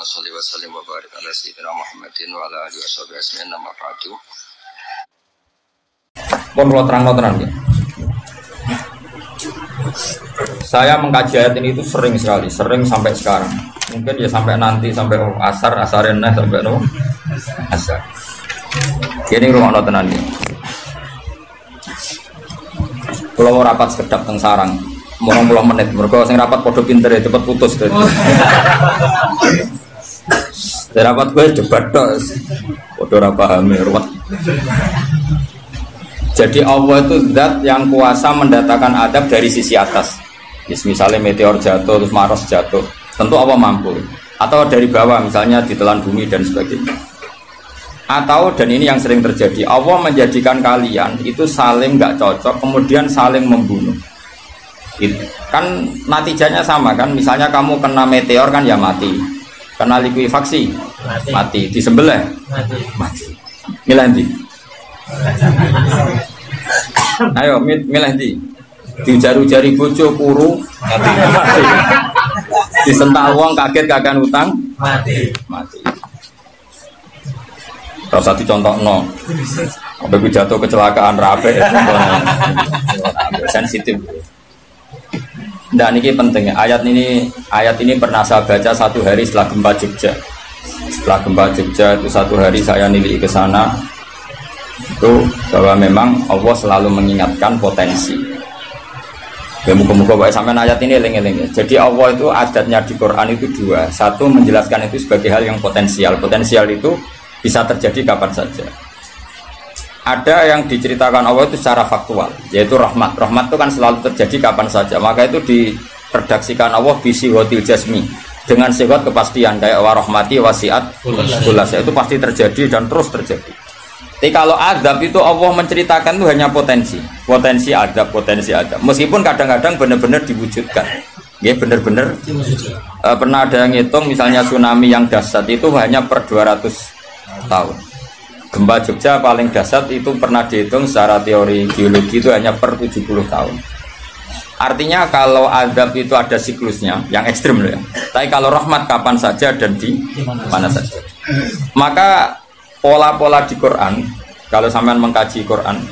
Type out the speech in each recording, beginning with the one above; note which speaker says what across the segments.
Speaker 1: sholli wa sallim wa barik ala sayyidina Muhammadin wa ala alihi washabihi ajmain amma ba'du.
Speaker 2: Pun kalau terang ya. Saya mengkaji ayat ini itu sering sekali, sering sampai sekarang. Mungkin ya sampai nanti, sampai asarenah, sampai asar. Jadi rumah tenan ya. Kalau mau rapat sekedap teng sarang, mau 20 menit. Mereka sing rapat podo pinter ya cepet putus tuh. Rapat gue debat tok. Podo ra paham ruwet. Jadi Allah itu zat yang kuasa mendatangkan adab dari sisi atas. Misalnya meteor jatuh, terus Mars jatuh, tentu Allah mampu. Atau dari bawah, misalnya ditelan bumi dan sebagainya. Atau, dan ini yang sering terjadi, Allah menjadikan kalian itu saling nggak cocok, kemudian saling membunuh. Itu kan natijanya sama kan, misalnya kamu kena meteor kan ya mati, kena likuifaksi mati, disembelih mati. Milih ndi? Ayo milih ndi? Diujar-ujari bojo kuru mati. Disentak wong kaget kagan utang mati. Rasa dicontohno. Sampai pidato kecelakaan rape sensitif. Nah ini penting. Ayat ini pernah saya baca satu hari setelah gempa Jogja. Setelah gempa Jogja itu satu hari saya nilai ke sana. Itu bahwa memang Allah selalu mengingatkan potensi. Ya muka-muka sampai ayat ini eling-eling. Jadi Allah itu adatnya di Quran itu dua. Satu menjelaskan itu sebagai hal yang potensial. Potensial itu bisa terjadi kapan saja. Ada yang diceritakan Allah itu secara faktual, yaitu rahmat. Rahmat itu kan selalu terjadi kapan saja. Maka itu diredaksikan Allah bisi hotil jasmi dengan sifat kepastian kayak warahmati wasiat kulas. Itu pasti terjadi dan terus terjadi. Tapi kalau azab itu Allah menceritakan itu hanya potensi azab. Meskipun kadang-kadang benar-benar diwujudkan. Ya benar-benar pernah ada yang ngitung misalnya tsunami yang dahsyat itu hanya per 200 tahun. Gempa Jogja paling dahsyat itu pernah dihitung secara teori geologi itu hanya per 70 tahun. Artinya kalau azab itu ada siklusnya yang ekstrim loh ya. Tapi kalau rahmat kapan saja dan di mana saja. Maka pola-pola di Quran, kalau sampean mengkaji Quran,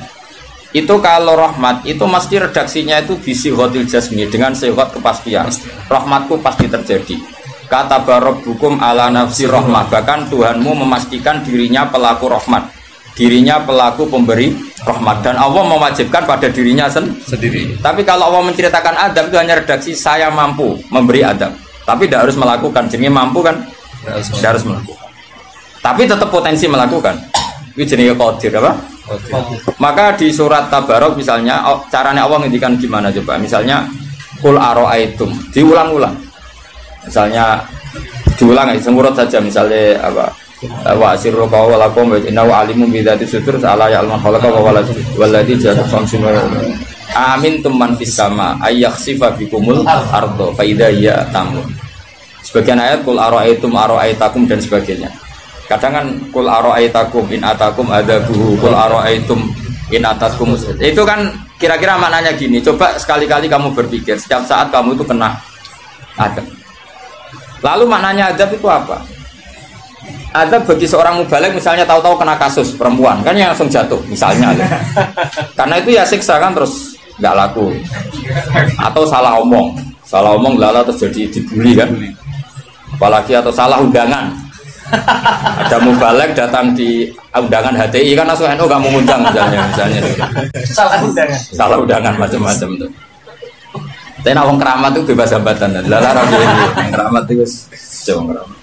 Speaker 2: itu kalau rahmat itu mesti redaksinya itu bisi hotil jasmi dengan sifat kepastian. Rahmatku pasti terjadi. Kata barabbukum ala nafsi rahmat, bahkan Tuhanmu memastikan dirinya pelaku rahmat, dirinya pelaku pemberi rahmat, dan Allah mewajibkan pada dirinya sendiri. Tapi kalau Allah menceritakan adab itu hanya redaksi saya mampu memberi adab, tapi tidak harus melakukan. Jadi mampu kan tidak harus melakukan, tapi tetap potensi melakukan. Itu jenis qadir apa? Maka di surat Tabarok misalnya caranya Allah ngendikan gimana coba? Misalnya qul ara'aitum, diulang-ulang. Misalnya diulang aja semurut saja misalnya apa? Wa asirru qawlakum wa innahu alimun bi dzati sudur ala ya'lamu khalaqa wa walladzi ja'ala samsuma. Amintum man fis sama ayakhsifa bikumul ardo fa idza hiya tamun. Sebagian ayat qul ara'aitakum dan sebagainya. Kadang kan kul aro'aitakum in atakum adabuhu kul aro'aitum in atakum. Itu kan kira-kira maknanya gini. Coba sekali-kali kamu berpikir setiap saat kamu itu kena adab. Lalu maknanya adab itu apa? Adab bagi seorang mubaligh misalnya tahu-tahu kena kasus perempuan kan yang langsung jatuh misalnya. Karena itu ya siksa kan terus nggak laku. Atau salah omong lala terus jadi dibully kan. Apalagi atau salah undangan. Ada mubaligh datang di undangan HTI kan langsung NU gak mau ngundang misalnya salah undangan macam-macam tuh. Tapi wong keramat itu bebas hambatan dan larang ini keramat itu jauh keramat.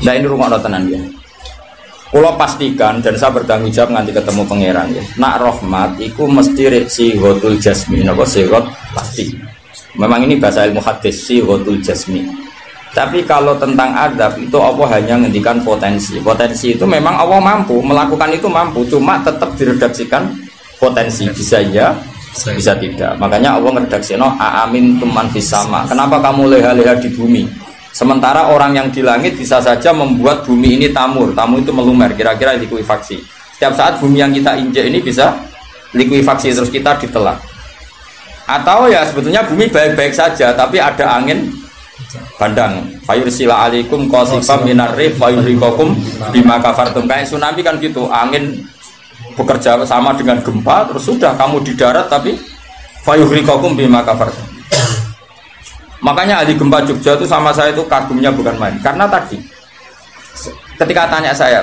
Speaker 2: Nah ini rumah tenan ya. Kalau pastikan dan saya bertanggung jawab nanti ketemu pangeran ya. Nak rahmat itu mesti si hotul jasmi, napa sirot pasti. Memang ini bahasa ilmu hadis si hotul jasmi. Tapi kalau tentang adab itu Allah hanya ngendikan potensi. Potensi itu memang Allah mampu melakukan itu mampu, cuma tetap diredaksikan potensi bisa ya, bisa tidak. Makanya Allah ngeredaksino amin tuman fis sama. Kenapa kamu leha-leha di bumi? Sementara orang yang di langit bisa saja membuat bumi ini tamur. Tamu itu melumer, kira-kira likuifaksi. Setiap saat bumi yang kita injek ini bisa likuifaksi terus kita ditelan. Atau ya sebetulnya bumi baik-baik saja, tapi ada angin bandang fayursila alaikum qasifam minar rih fayurikakum bima kafartum. Kayak tsunami kan gitu, angin bekerja sama dengan gempa, terus sudah kamu di darat tapi fayurikakum bima kafartum. Makanya ahli gempa Jogja itu sama saya itu kagumnya bukan main, karena tadi ketika tanya saya,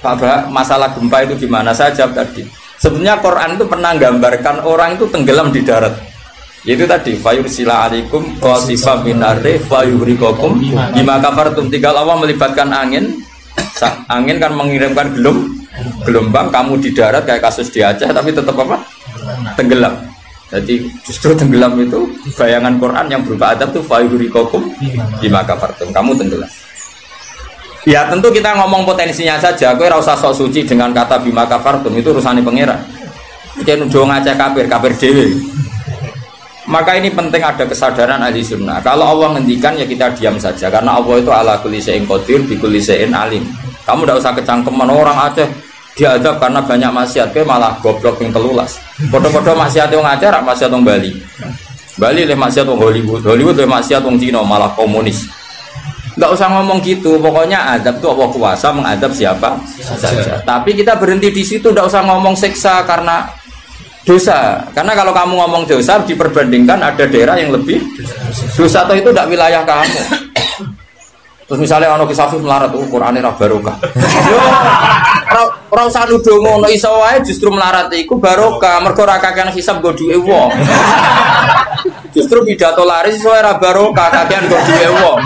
Speaker 2: Pak, masalah gempa itu gimana, saya jawab tadi, sebenarnya Quran itu pernah gambarkan orang itu tenggelam di darat. Itu tadi fayursila alaikum qasifam minar rih fayurikakum bima kafartum. Tinggal Allah melibatkan angin kan mengirimkan gelombang, kamu di darat kayak kasus di Aceh tapi tetap apa? Tenggelam. Jadi justru tenggelam itu bayangan Quran yang berupa adab itu fayurikakum bima kafartum, kamu tenggelam. Ya tentu kita ngomong potensinya saja, kowe ora usah sok suci dengan kata bima kafartum, itu urusane pangeran. Iki nuduh ngacak kafir dhewe. Maka ini penting ada kesadaran ahli sunnah. Kalau Allah ngendikan ya kita diam saja, karena Allah itu ala kulli syai'in qadir bi kulli syai'in alim. Kamu tidak usah kecangkeman orang Aceh diadab karena banyak maksiat, kowe malah goblok yang telulas. Padha-padha maksiat wong Aceh rak maksiat wong Bali. Bali le maksiat wong Hollywood le maksiat wong Cina malah komunis. Enggak usah ngomong gitu, pokoknya adab itu Allah kuasa mengadab siapa saja. Tapi kita berhenti di situ, enggak usah ngomong siksa karena dosa. Karena kalau kamu ngomong dosa diperbandingkan ada daerah yang lebih dosa, atau itu tidak wilayah kamu. Terus misalnya ono kisah melarat, Qur'ane ra barokah. Yo, ora usah nuduh ngono, iso wae justru melarat iku barokah, mergo ora kakean hisab go duwe wong. Justru pidato laris iso ora barokah, kakean go duwe wong.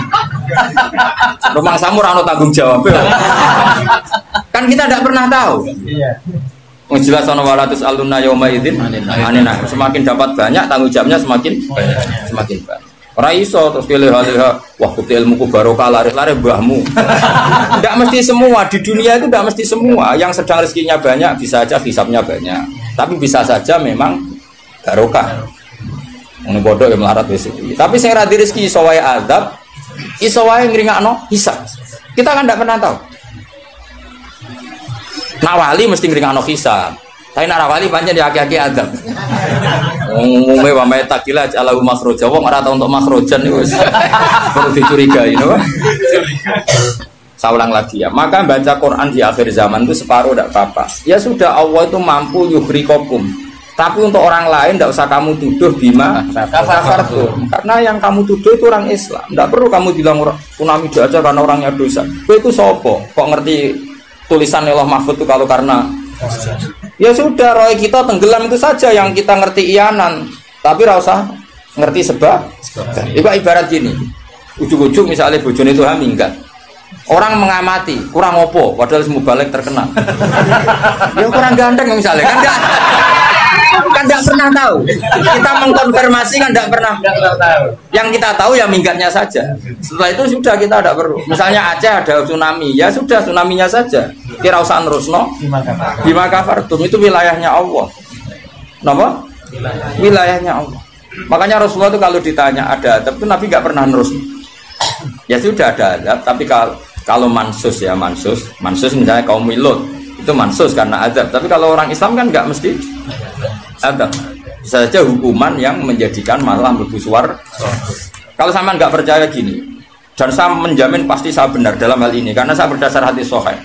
Speaker 2: Rumah samu ora ono tanggung jawab. Kan kita tidak pernah tahu. Iya. Jelas ono walatus alunna yauma idzin anina. Semakin dapat banyak tanggung jawabnya semakin banyak. Ora iso terus pilih-pilih, wah kuti ilmuku barokah laris-laris mbahmu. Tidak mesti semua di dunia itu, tidak mesti semua. Yang sedang rezekinya banyak bisa saja hisabnya banyak, tapi bisa saja memang barokah. Ini bodoh yang melarat rezeki. Tapi sing ra di rezeki iso wae azab, iso wae ngringakno hisab. Kita kan tidak pernah tahu. Nak wali mesti ngringakno hisab. Tapi nak wali pancen ya aki-aki azab. Umume wa may takila alahu makhraja, wong ora tau untuk makhrajan niku wis perlu dicurigai, no? Saya ulang lagi ya. Maka baca Quran di akhir zaman itu separuh tidak apa-apa. Ya sudah, Allah itu mampu yuhrikokum. Tapi untuk orang lain tidak usah kamu tuduh bima kafartum. Karena yang kamu tuduh itu orang Islam. Tidak perlu kamu bilang tsunami aja karena orangnya dosa. Itu sopo? Kok ngerti tulisan Allah Mahfud itu kalau karena ya sudah, roy kita tenggelam itu saja yang kita ngerti iyanan, tapi rasa ngerti sebab. Ibarat gini, ujuk-ujuk misalnya bojone itu minggat, orang mengamati kurang opo, padahal semua balik terkenal. Ya kurang ganteng misalnya, kan tidak pernah tahu. Kita mengkonfirmasi kan tidak pernah tahu. Yang kita tahu ya minggatnya saja. Setelah itu sudah kita tidak perlu. Misalnya Aceh ada tsunami, ya sudah tsunaminya saja. Kira usah nerusno. Bima kafartum itu wilayahnya Allah. Napa? Wilayahnya Allah. Makanya Rasulullah itu kalau ditanya ada adab itu Nabi nggak pernah nerus. Ya sudah ada adab, tapi kalau mansus ya mansus misalnya kaum Lut itu mansus karena adab. Tapi kalau orang Islam kan nggak mesti adab. Bisa saja hukuman yang menjadikan malah mlebu swarga. Kalau sama nggak percaya gini, dan saya menjamin pasti saya benar dalam hal ini karena saya berdasar hadis sahih.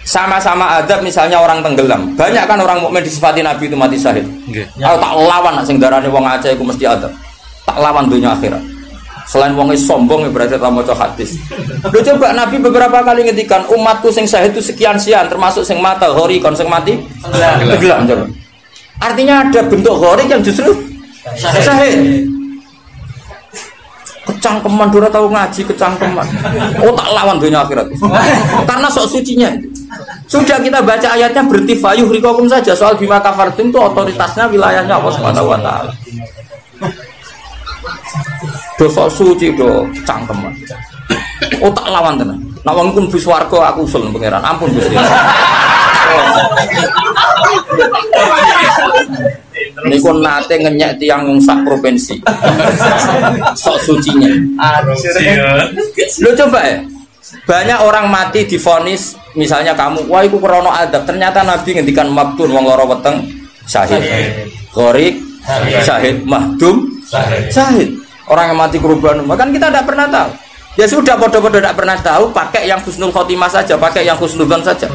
Speaker 2: Sama-sama adab, misalnya orang tenggelam, banyak kan orang mukmin disifati Nabi itu mati syahid. Kalau tak lawan sing darane wong Aceh iku mesti adab. Tak lawan dunia akhirat. Selain wong sombong berarti tak maca hadis. Lho coba Nabi beberapa kali ngendikan umatku sing syahid itu sekian-sekian, termasuk sing mata hori kon sing mati tenggelam. Artinya ada bentuk hori yang justru syahid. Kecangkeman dora tahu ngaji kecangkeman. Oh tak lawan dunia akhirat. Karena sok sucinya. Sudah kita baca ayatnya berhenti fayuhrikokum saja. Soal bima kafartum itu otoritasnya wilayahnya Allah Subhanahu wa taala. Dosa suci do cangkeman. Oh tak lawan tenan. Nek wong iku mlebu swarga aku usul pangeran. Ampun Gusti. Niku nate ngenyek tiang sak provinsi. Sok sucinya. Lo coba ya. Banyak orang mati divonis, misalnya kamu, wah itu krono adab. Ternyata Nabi ngendikan maktun wong loro weteng syahid. Gharik syahid, mahdum syahid. Orang yang mati kurban, kan kita tidak pernah tahu. Ya sudah, bodoh-bodoh tidak pernah tahu, pakai yang husnul khotimah saja, pakai yang husnudzon saja.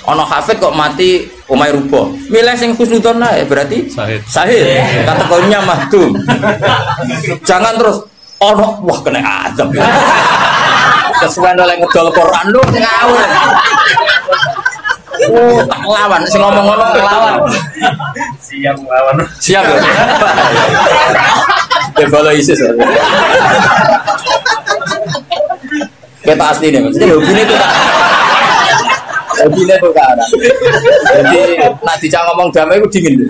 Speaker 2: Ono hafid kok mati umay rubo, milih sing husnudzon ae berarti sahih. Kategorinya mahdum. Jangan terus ono wah kena azab. Kesuwen oleh ngedol Quran lu ngawur. Oh, tak lawan, sing ngomong ngono lawan.
Speaker 3: Siap lawan.
Speaker 2: Siap ya. Evaluasi ISIS. Kita asli nih, jadi hobinya itu tak. Hobinya itu kan. Jadi nak dijak ngomong damai itu dingin.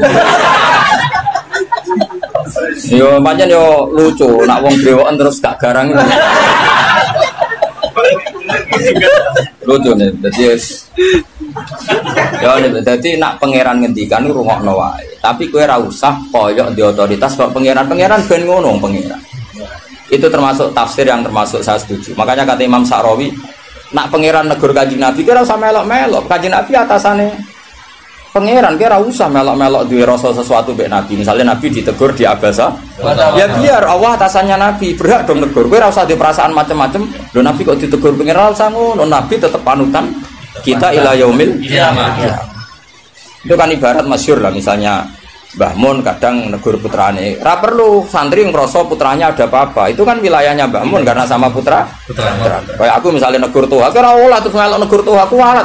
Speaker 2: Yo pancen yo lucu, nak wong brewoken terus gak garang. Lucu nih, jadi nak pangeran ngendikan rungokno wae. Tapi kowe ora usah koyok di otoritas kok pangeran ben ngono pangeran. Itu termasuk tafsir yang termasuk saya setuju. Makanya kata Imam Sa'rawi, nak pangeran negur Kanjeng Nabi kira usah melok-melok. Kanjeng Nabi atasane pangeran kira usah melok-melok duwe rasa sesuatu mbek Nabi. Misalnya Nabi ditegur di Abasa, ya biar Allah atasannya Nabi, berhak dong negur. Kowe ora usah di perasaan macam-macam. Lho Nabi kok ditegur pangeran usah ngono. Nabi tetap panutan kita ila yaumil kiamah. Itu kan ibarat masyhur lah, misalnya Mbah Mun kadang negur putrane, ra perlu santri ngerasa putranya ada apa-apa. Itu kan wilayahnya Mbah Mun karena sama putra. Kayak aku misalnya negur tuh, aku ora olah terus ngelok negur tuh aku walat.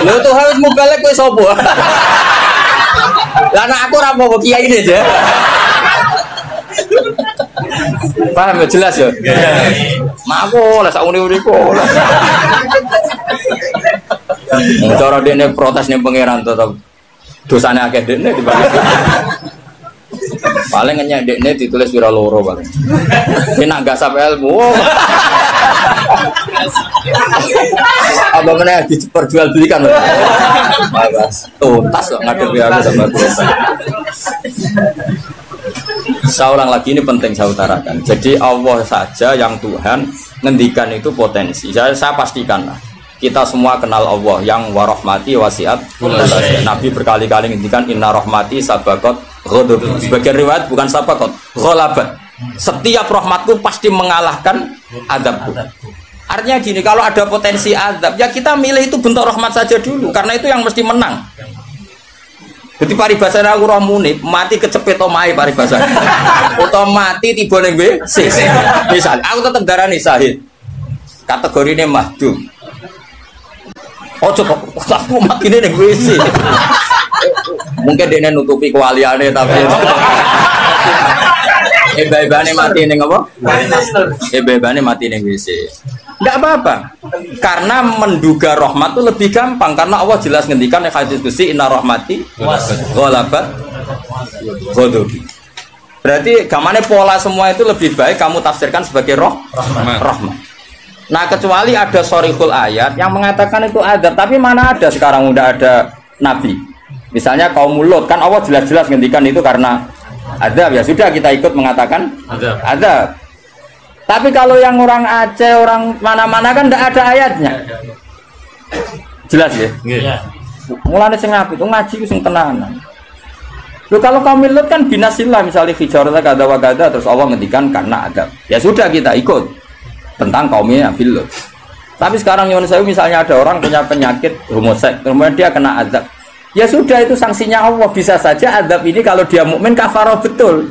Speaker 2: Lho tuh harus mubalek kowe sapa? Lah nek aku ora apa kiai ini aja. Paham ya, jelas ya? Mak aku lah sak uni-uniku. Cara dene protes ning pangeran tetep dosane akeh dekne dibanding. Paling ngenyek dekne ditulis wira loro paling. Ini nak gasap ilmu. Apa meneh diperjualbelikan. Bagus. Tuntas kok ngadepi aku sama dosa. Saya ulang lagi, ini penting saya utarakan. Jadi Allah saja yang Tuhan ngendikan itu potensi. Saya pastikan lah. Kita semua kenal Allah yang warahmati wasiat. Nabi berkali-kali ngendikan inna rahmati sabaqat ghadab. Sebagian riwayat bukan sabaqat, ghalabat. Setiap rahmatku pasti mengalahkan azabku. Artinya gini, kalau ada potensi azab, ya kita milih itu bentuk rahmat saja dulu, karena itu yang mesti menang. Jadi paribasane aku roh munib, mati kecepet omahe paribasane. Utawa mati tiba ning WC. Misal aku tetep darani syahid. Kategorine mahdum. Ojo kok aku matine ning WC. Mungkin dia nutupi kewaliane tapi ebane mati ning apa? Ebane mati ning WC. Enggak apa-apa. Karena menduga rahmat itu lebih gampang karena Allah jelas ngendikan yang hadis qudsi inna rahmati ghalabat ghadabi. Berarti gamane pola semua itu lebih baik kamu tafsirkan sebagai rahmat. Nah kecuali ada sorihul ayat yang mengatakan itu azab, tapi mana ada sekarang udah ada nabi. Misalnya kaum Lut kan Allah jelas-jelas ngendikan itu karena azab, ya sudah kita ikut mengatakan azab. Tapi kalau yang orang Aceh, orang mana-mana kan tidak ada ayatnya. Jelas ya? Mulane sing apik itu ngaji ku sing tenanan. Loh kalau kaum Lut kan binasillah misalnya hijarah kada wa kada terus Allah ngendikan karena azab. Ya sudah kita ikut tentang kaumnya Nabi Lut. Tapi sekarang nyuwun sewu misalnya ada orang punya penyakit homoseks, kemudian dia kena azab. Ya sudah itu sanksinya Allah, bisa saja azab ini kalau dia mukmin kafarah betul.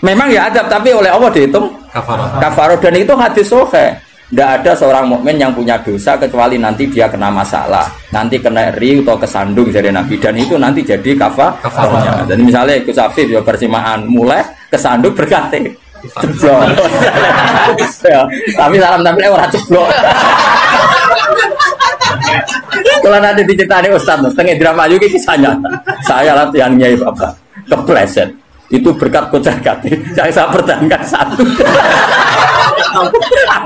Speaker 2: Memang ya azab tapi oleh Allah dihitung kafarah dan itu hadis sahih. Tidak ada seorang mukmin yang punya dosa kecuali nanti dia kena masalah, nanti kena ri atau kesandung dari Nabi dan itu nanti jadi kafarahnya. Dan misalnya ikut Safif ya persimaan mulai kesandung berkati. Ceblok. Ya, tapi salam tampil ora ceblok. Kalau nanti diceritani Ustadz, setengah drama juga kisahnya. Saya latihan Nyai Bapak, kepleset. Itu berkat kocak kati. Saya pertahankan satu.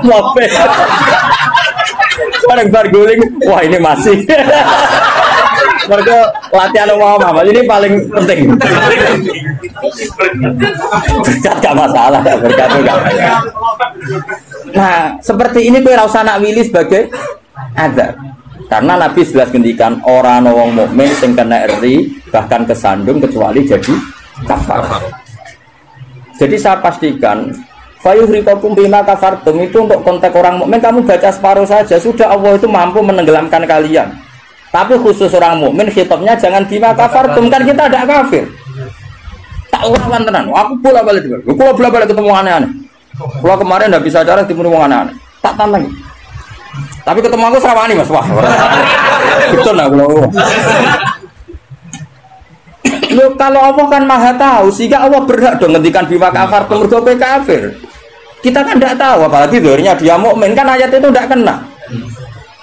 Speaker 2: Mobil. Orang barguling, wah ini masih. Mereka latihan umum ini paling penting. Berkat gak masalah, berkat gak masalah. Nah, seperti ini kowe ora usah nak wilih sebagai azab. Karena Nabi jelas ngendikan orang wong mukmin sing kena ri bahkan kesandung kecuali jadi kafar. Jadi saya pastikan fayuhriqakum bima kafartum itu untuk konteks orang mukmin kamu baca separuh saja sudah Allah itu mampu menenggelamkan kalian. Tapi khusus orang mukmin khitabnya jangan bima kafartum kan kita tidak kafir. Tak lawan tenan. Aku bola-balik juga. Aku bola-balik ketemu aneh-aneh. Kalau kemarin tidak bisa cara ketemu wong aneh-aneh. Tak tantang. Tapi ketemu aku serawani Mas. Wah. Betul nak kalau. Loh, kalau Allah kan maha tahu sehingga Allah berhak dong ngendikan bima kafartum mergo kafir. Kita kan tidak tahu apalagi doanya dia mukmin kan ayat itu tidak kena.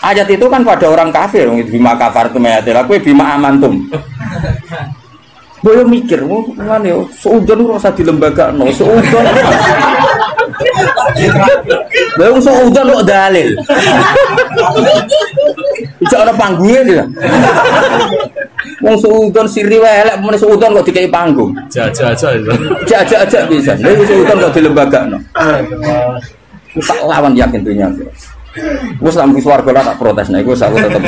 Speaker 2: Ayat itu kan pada orang kafir bima kafartum ayatil kowe bima amantum. Boleh mikir, mana yo seudon ora usah dilembagakno, seudon. Lah seudon kok dalil. Ijo ana panggunge dia. Wong seudon siri wae elek men seudon kok dikei panggung. Jajak bisa. Lha seudon kok dilembagakno. Tak lawan yakin dunia. Wes sampe swarga tak protes nek iku aku tetep.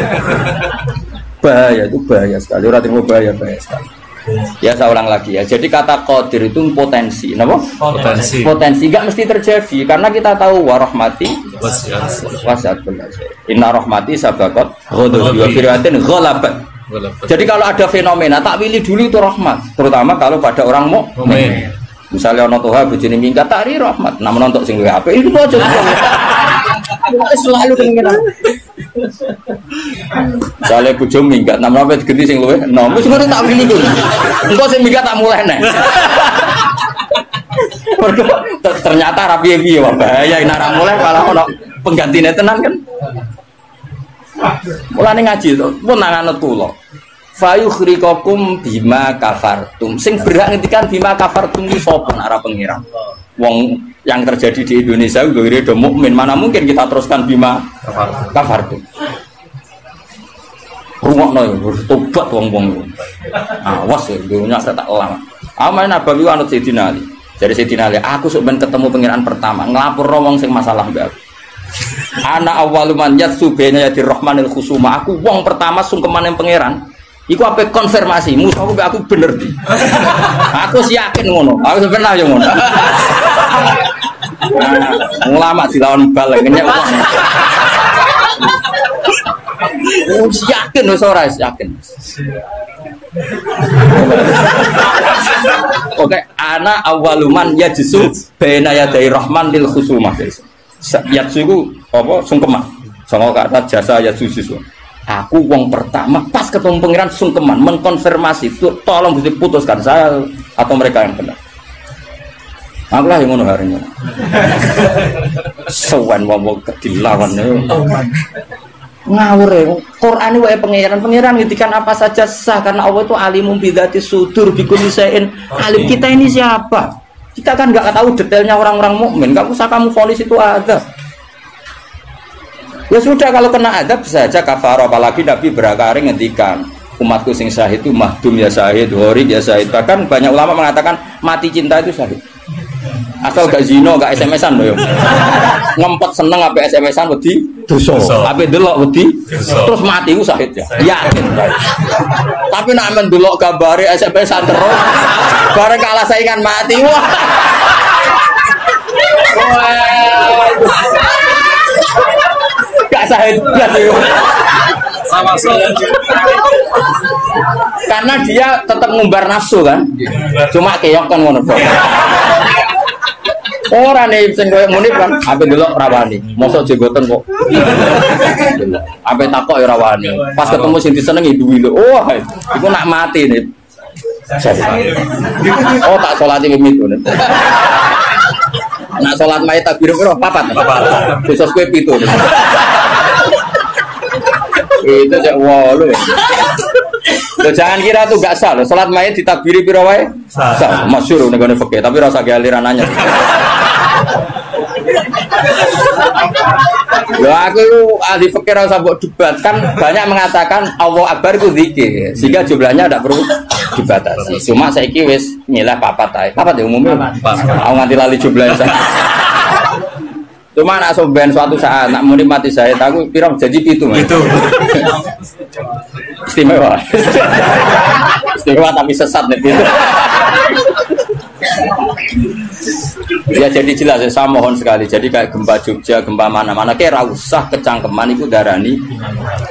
Speaker 2: Bahaya itu bahaya sekali. Ora terima bahaya sekali. Ya saya ulang lagi ya. Jadi kata qadir itu potensi, napa? Potensi. Potensi enggak mesti terjadi karena kita tahu warahmati wasi'at kulli syai'. Inna rahmati sabaqat ghadabi wa fir'atin ghalabat. Jadi kalau ada fenomena tak pilih dulu itu rahmat, terutama kalau pada orang mukmin. Misalnya ono toha bojone minggat tak ri rahmat, namun untuk sing luwih apik itu aja. Selalu pengen. Misalnya bojo minggat, namun apa diganti sing luwih enom. Wis ngono tak pilih ku. Engko sing minggat tak mulai nek. Ternyata ra piye-piye wae bahaya nek ra mulai malah ono penggantine tenan kan. Mulane ngaji to, pun nang anut kula. Fayukhriqakum bima kafartum. Sing berhak ngendikan bima kafartum iki sapa nek ora pengiran. Wong yang terjadi di Indonesia udah mukmin, mana mungkin kita teruskan bima kafartum. Rungokno yo tobat wong-wong. Awas ya dunya tak lama. Aman Nabawi anut Sayyidina Ali. Jadi Sayyidina Ali, aku sok ben ketemu pengiran pertama, nglapor wong sing masalah mbak. Ana awwaluman yatsu baina yadir rahmanil khusuma. Aku wong pertama sungkeman yang pangeran. Iku apa konfirmasi, musuhku aku bener di. Aku yakin ngono. Aku sebenarnya yo ngono. Ulama dilawan balik ngenyek. Yakin wis ora yakin. Oke, ana awaluman yajsu baina yadir rahmanil khusuma. Yatsu iku apa sungkeman. Songo kata jasa yatsu sisu. Aku wong pertama pas ketemu pangeran sungkeman mengkonfirmasi itu tolong Gusti putuskan saya atau mereka yang benar. Aku lah yang ngono hari ini. Sowan wong dilawan ngawur ya. Quran ini wae pangeran ngitikan apa saja sah karena Allah itu alimum bidzati sudur bikulli syai'in. Alim kita ini siapa? Kita kan enggak tahu detailnya orang-orang mukmin. Enggak usah kamu vonis itu ada. Ya sudah kalau kena adab saja kafar, apalagi Nabi berakari ngendikan umatku sing syahid itu mahdum ya syahid, horik ya syahid. Bahkan banyak ulama mengatakan mati cinta itu syahid. Asal gak zino, gak SMS-an loh. Ngempet seneng apa SMS-an wedi dosa. Apa delok wedi terus mati ku syahid ya. Yakin. Tapi nek men delok gambare SMS-an terus bareng kalah saingan mati. Wah. Gak syahid blas yo. Karena dia tetap ngumbar nafsu kan. Cuma keok kan ngono. Ora nih sing koyo muni kan, ape delok rawani. Mosok jenggoten kok. Ape takok ya rawani. Pas ketemu sing disenengi duwi lho. Oh, iku nak mati nih. Oh, tak salati mimit ngono. Nak salat mayit takbir piro? 4. Besok kowe 7. Itu cek walu. Loh, jangan kira tuh gak sah loh. Salat mayit ditakbiri piro wae? Sah. Masyhur ning gone fikih, tapi rasa aliran anyar. Loh, aku ahli fikih rasa mbok debat kan banyak mengatakan Allah Akbar itu zikir. Sehingga jumlahnya tidak perlu dibatasi. Cuma saiki wis milih 4 ae. 4 ya umumnya. Aku nganti lali jumlahnya. Cuma nak soben suatu saat nak muni mati saya aku pirang jadi itu. Istimewa. Istimewa tapi sesat nih itu. Ya jadi jelas ya, saya mohon sekali. Jadi kayak gempa Jogja, gempa mana-mana kayak usah kecangkeman itu darani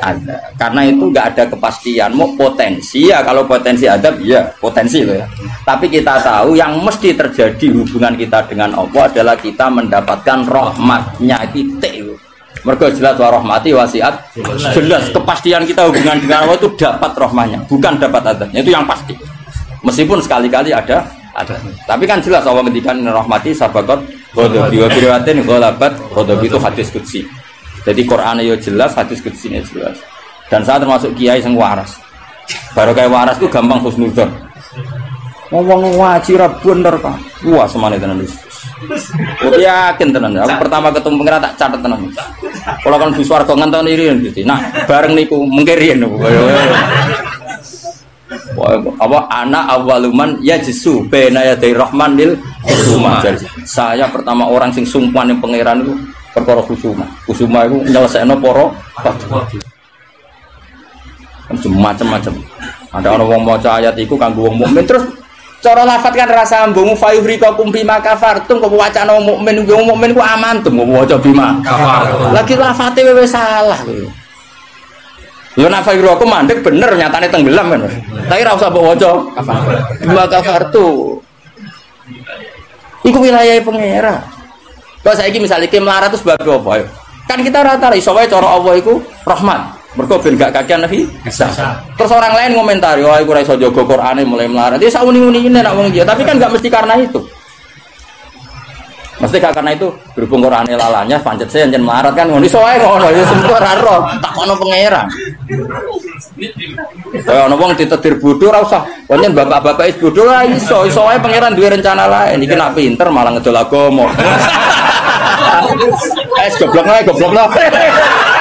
Speaker 2: ada. Karena itu nggak ada kepastian. Mau potensi ya, kalau potensi ada ya potensi loh ya. Tapi kita tahu yang mesti terjadi hubungan kita dengan Allah adalah kita mendapatkan rahmatnya titik. Mereka jelas wa rahmati wasiat. Jelas kepastian kita hubungan dengan Allah itu dapat rahmatnya, bukan dapat adabnya. Itu yang pasti. Meskipun sekali-kali ada. Tapi kan jelas Allah ngendikan rahmati sabaqat ghadabi wa biriwatin ghalabat ghadabi itu hadis qudsi. Jadi Quran ya jelas, hadis qudsi ini jelas. Dan saya termasuk kiai sing waras. Baru kayak waras itu gampang husnudzon. Ngomong wajib ra bener Pak. Wah semane tenan wis. Aku yakin tenan. Aku pertama ketemu pengira tak catet tenan. Kalau kan Bu Swarga ngenteni riyen Gusti. Nah, bareng niku mengke riyen niku. Apa anak awaluman ya jesu bena ya dari rahman lil khusuma. Saya pertama orang sing sumpah ning pangeran itu perkara khusuma. Khusuma itu nyelesaikno para macam-macam. Ada orang wong maca ayat iku kanggo wong mukmin terus cara lafat kan rasa ambung fayuhrikakum bima kafartum kok wacana wong mukmin ku amantum kok waca bima kafartum. Lagi lafate wis salah kowe. Yo nak fayuhrikakum mandek bener nyatane tenggelam kan. Tapi ora usah mbok waca bima kafartum. Iku wilayah pangeran. Kok saiki misale ki melarat terus sebab apa? Kan kita rata iso wae cara Allah iku rahmat. Mergo ben gak kakean nabi bisa. Terus orang lain ngomentari, "Wah, iku ora iso jaga Qur'ane mulai melarat." Ya sak uni-unine nek wong dia, tapi kan gak mesti karena itu. Mesti gak karena itu, berhubung Qur'ane lalanya pancet saya yen melarat kan ngono iso wae ngono, ya semua ora roh, takono pangeran. Kaya ana wong ditetir bodho ora usah. Pancen bapak-bapak is bodho ora iso wae pangeran duwe rencana lain. Iki nak pinter malah ngedol agama. Goblok lah.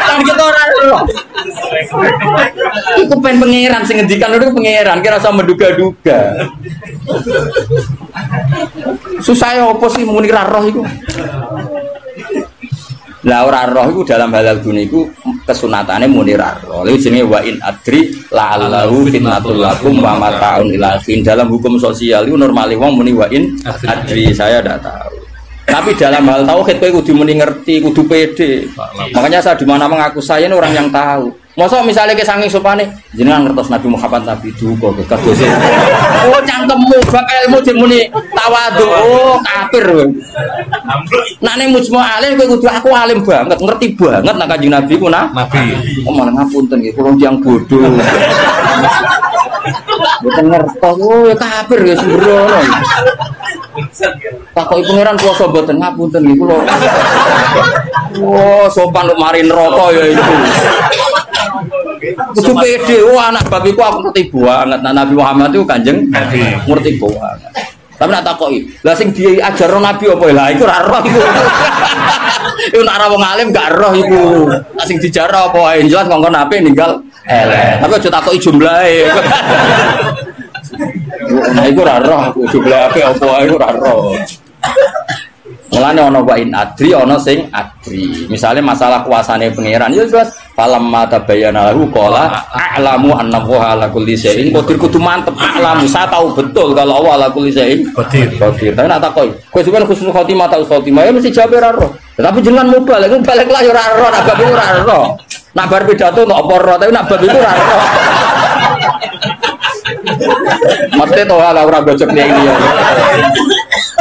Speaker 2: Kan kita ora roh. Iku pen pangeran sing ngendikan itu pangeran, kira usah menduga-duga. Susah ya apa sih muni ra roh iku? Lah ora roh iku dalam halal dunia iku kesunatane muni ra roh. Lha jenenge wa in adri la'allahu fitnatul lakum wa mata'un ila fin. Dalam hukum sosial iku normale wong muni wa in adri, saya ndak tahu. Tapi dalam hal tauhid kowe kudu muni ngerti, kudu pede. Makanya saya di mana mengaku saya ini orang yang tahu. Mosok misalnya ke saking sopane jenengan ngertos Nabi Muhammad Nabi duka kedose. Oh cangkemmu bab ilmu jemuni tawadhu. Oh kafir kowe. Nek ning mujma alim kowe kudu aku alim banget, ngerti banget nek Kanjeng Nabi ku Nabi. Oh malah ngapunten nggih kula tiyang bodoh. Mboten ngertos. Oh ya kafir ya sembrono. Takoki pangeran kuwasa mboten ngapunten nggih kula. Oh sopan kok mari neraka ya itu. Kudu pede, wah anak babiku aku ngerti banget. Nabi Muhammad itu Kanjeng Nabi ngerti banget. Tapi nak takoki, lah sing diajarno Nabi apa lah iku ora roh iku. Iku nak ora wong alim gak roh iku. Lah sing dijarno apa wae jelas ngongkon Nabi ninggal elek. Tapi aja takoki jumlahe. Nah iku ora roh, jumlahe apa wae iku ora roh. Mulane ana wa in adri ana sing adri. Misale masalah kuasane pangeran ya jelas falam mata bayana lahu qala a'lamu anna wa ala kulli syai'in qadir. Kudu mantep a'lamu, saya tahu betul kalau Allah ala kulli syai'in qadir. Tapi nak takoki kowe sampeyan husnul khotimah ta khotimah ya mesti jawab ora roh. Tapi jangan mubalik lah ya ora roh, nak bab iku ora roh. Nak bar pidato nek apa roh, tapi nak bab iku ora roh. Mesti to ora gojok iki ya.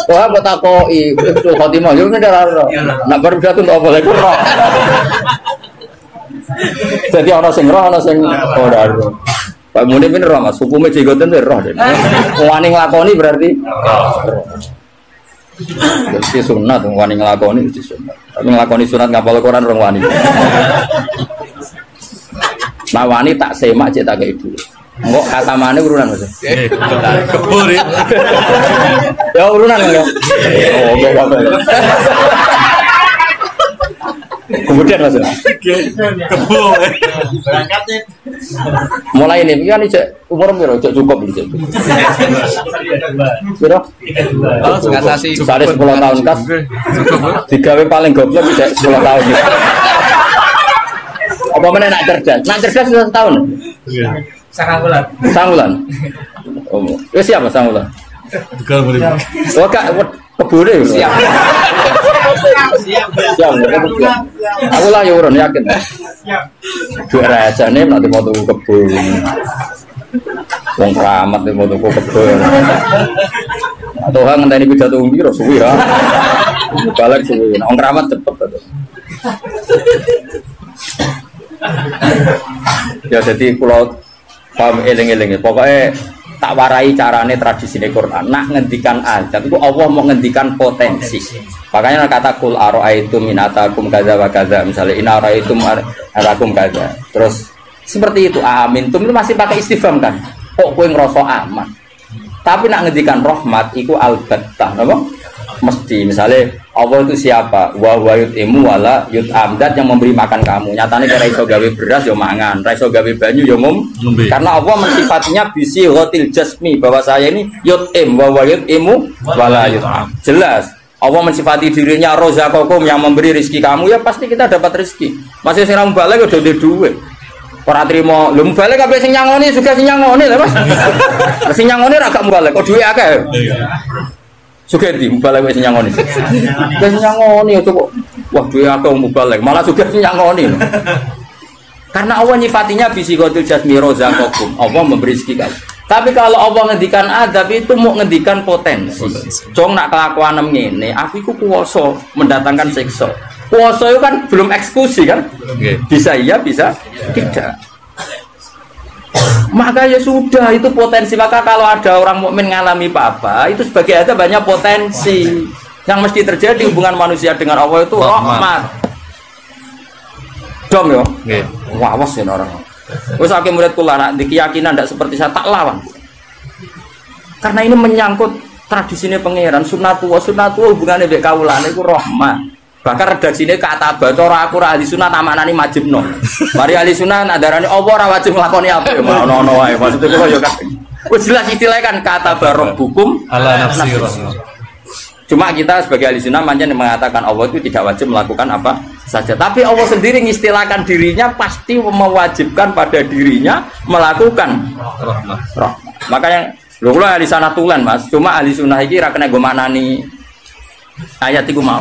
Speaker 2: Wah, buat aku itu khotimah juga dah roh. Nak baru jatuh untuk apa lagi roh. Jadi orang sing roh, orang sing ora roh. Pak Muni pun roh mas, hukumnya jigoten roh deh. Wani ngelakoni berarti. Jadi sunat, wani ngelakoni itu sunat. Tapi ngelakoni sunat ngapal Quran orang wani. Nah wani tak semak cek tak kayak ibu. Enggak kata mana urunan mas? Kebur ya? Ya urunan enggak? Oh apa? Kemudian mas? Kebur. Berangkatnya. Mulai ini kan umur berapa? Cukup gitu. Berapa? Oh ngatasi. Sari 10 tahun kas. Digawe paling goblok bisa 10 tahun. Apa mana nak cerdas? Nak cerdas sudah setahun. Sangulan. Oh, siapa Sangulan? Oh kak, kebune. Siap. Aku lah ya urun yakin. Siap. Duit rajane nanti mau tuku kebun. Wong keramat mau tuku kebun. Atau hang ngenteni pidato piro suwi ya. Balik suwi. Wong keramat cepet to. Ya jadi pulau paham eling-eling. Pokoknya tak warai carane tradisine Quran. Nak ngendikan azab itu Allah mau ngendikan potensi. Makanya kata kul aro'aitum min atakum kadza wa kadza. Misalnya in aro'aitum arakum kadza. Terus seperti itu amin. Itu masih pakai istifham kan. Kok kowe ngrasa aman. Tapi nak ngendikan rahmat iku albattah, napa? Mesti misalnya Allah itu siapa? Wa yut'imu wala yut'am, dat yang memberi makan kamu. Nyatane kira iso gawe beras yo mangan, ra iso gawe banyu yo ngombe. Karena Allah mensifatinya bisi ghatil jasmi bahwa saya ini yut'im wa yut'imu wala yut'am. Jelas Allah mensifati dirinya rozaqakum yang memberi rezeki kamu, ya pasti kita dapat rezeki. Masih sing ra mbalik udah duwe. Ora trimo, lho mbalik kabeh sing nyangoni juga sing nyangoni lho Mas. Sing nyangoni ra gak mbalik, kok duwe akeh. Suka di mubalek wis nyangoni. Wis nyangoni coba. Wah, duwe akeh mubalek, malah suka nyangoni. Karena Allah nyifatinya bisikhatul jasmi rozaqakum. Allah memberi rezeki kan. Tapi kalau Allah ngendikan adab itu mau ngendikan potensi. Cong nak kelakuan ngene, aku iku kuwasa mendatangkan siksa. Kuwasa itu kan belum eksekusi kan? Bisa iya, bisa tidak. Maka ya sudah itu potensi. Maka kalau ada orang mukmin ngalami apa-apa itu sebagai ada banyak potensi yang mesti terjadi hubungan manusia dengan Allah itu rahmat. Dom yo. Wah, awas ya orang. Wes akeh murid kula nak di keyakinan ndak seperti saya tak lawan. Karena ini menyangkut tradisine pangeran sunnatullah hubungannya mbek kawulane iku rahmat. Bahkan redaksine kata bacara aku ora ahli sunah tamaknani majibno. Mari ahli sunah nadarane apa ora wajib nglakoni apa ya ono wae. Maksudku kok ya kan. Wis jelas istilahnya kan kata barabbukum ala nafsi. Cuma kita sebagai ahli sunnah pancen mengatakan Allah itu tidak wajib melakukan apa saja. Tapi Allah sendiri mengistilahkan dirinya pasti mewajibkan pada dirinya melakukan rahmat. Makanya lho kula ahli sunnah tulen Mas. Cuma ahli sunnah iki ra kena go manani ayat iku mau.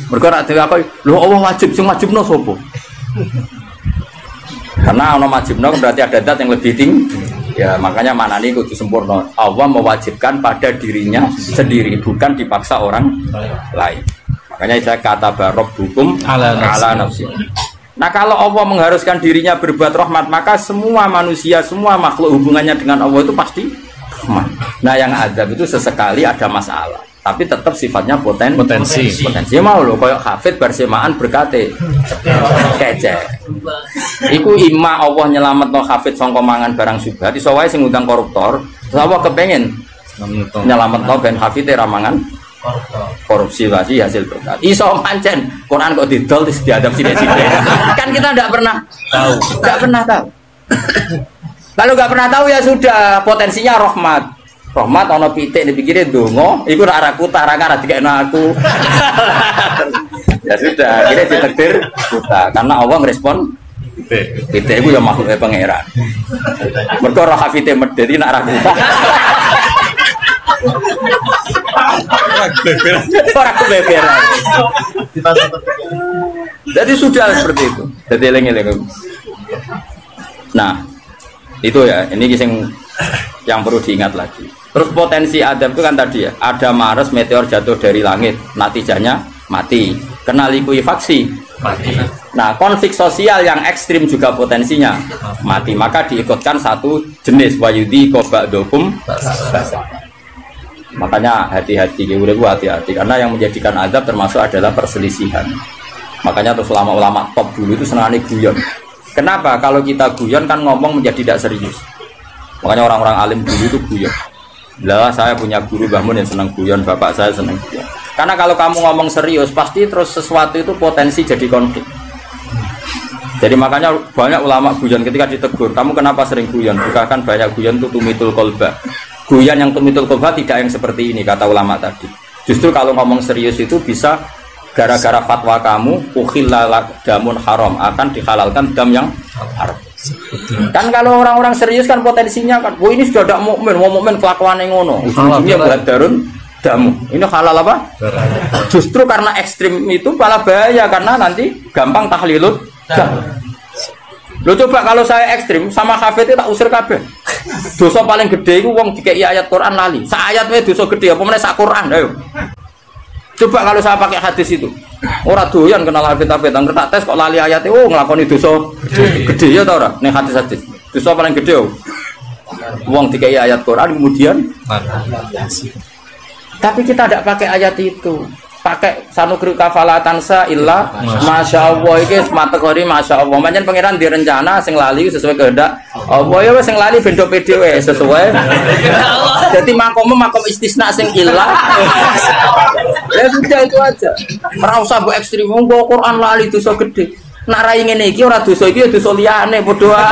Speaker 2: Mergo ra dhewe apa lho Allah wajib sing wajibno sapa? Karena ana wajibno berarti ada zat yang lebih tinggi. Ya makanya manani kudu sempurna. Allah mewajibkan pada dirinya sendiri, bukan dipaksa orang lain. Makanya saya kata barabbukum ala nafsi. Nah kalau Allah mengharuskan dirinya berbuat rahmat, maka semua manusia, semua makhluk hubungannya dengan Allah itu pasti rahmat. Nah yang azab itu sesekali ada masalah, tapi tetap sifatnya potensi mau loh, kayak hafid bersemaan berkate kece. Iku imma Allah nyelamet no hafid sangka mangan barang subhat, iso wae sing ngundang koruptor, apa kepengen nyelamet no ben hafid ramangan korupsi lagi hasil berkat. Iso pancen Quran kok didol terus diadab sithik-sithik. Kan kita tidak pernah tahu. Kalau nggak pernah tahu ya sudah, potensinya rahmat. Rahmat ana pitik dipikire donga, iku ora arah kutah, ora arah dikekno aku. Ya sudah, akhirnya ditakdir kutah karena Allah ngerespon pitik iku ya makhluk pangeran. Mergo ora hafite medheti nek ora kutah. Orang kebeberan. Jadi sudah seperti itu. Jadi eling-eling. Nah, itu ya. Ini yang perlu diingat lagi. Terus potensi adab itu kan tadi ya. Ada Mars meteor jatuh dari langit, natijanya mati. Kena likuifaksi, mati. Nah, konflik sosial yang ekstrim juga potensinya mati. Maka diikutkan satu jenis wayudi kobakdokum. Makanya hati-hati, hati-hati karena yang menjadikan azab termasuk adalah perselisihan. Makanya terus ulama-ulama top dulu itu senangnya guyon. Kenapa? Kalau kita guyon kan ngomong menjadi tidak serius. Makanya orang-orang alim dulu itu guyon. Lah saya punya guru Mbah Mun yang senang guyon, bapak saya senang guyon. Karena kalau kamu ngomong serius pasti terus sesuatu itu potensi jadi konflik. Jadi makanya banyak ulama guyon ketika ditegur, kamu kenapa sering guyon? Bukan banyak guyon itu tumitul kolba. Guyon yang tumitul kolba tidak yang seperti ini kata ulama tadi. Justru kalau ngomong serius itu bisa gara-gara fatwa kamu ukhillalak damun haram, akan dihalalkan dam yang haram. Kan kalau orang-orang serius kan potensinya kan, ini sudah ada mukmin, mau mukmin kelakuan yang ngono. Ujungnya buat darun damu. Ini halal apa? Justru karena ekstrim itu malah bahaya karena nanti gampang tahlilut. Lo coba kalau saya ekstrim sama hafid itu tak usir kabeh. Dosa paling gede itu wong dikei ayat Quran lali. Sak ayat wae dosa gede apa meneh sak Quran ayo. Coba kalau saya pakai hadis itu. Ora doyan kenal hafid-hafid nang tak tes kok lali ayat oh nglakoni dosa gede ya ta ora ning hadis-hadis. Dosa paling gede yo. Wong dikei ayat Quran kemudian tapi kita tidak pakai ayat itu, pakai sanukri kafalatansa illa masya Allah ini kategori masya Allah. Macam pangeran direncana sing lali sesuai kehendak Allah ya sing lali bendo PDW sesuai. Jadi makom istisna sing illa. Ya sudah itu aja. Ora usah mbok ekstrem nggo Quran lali dosa gede. Nak rai ngene iki ora dosa iki ya dosa liyane padha.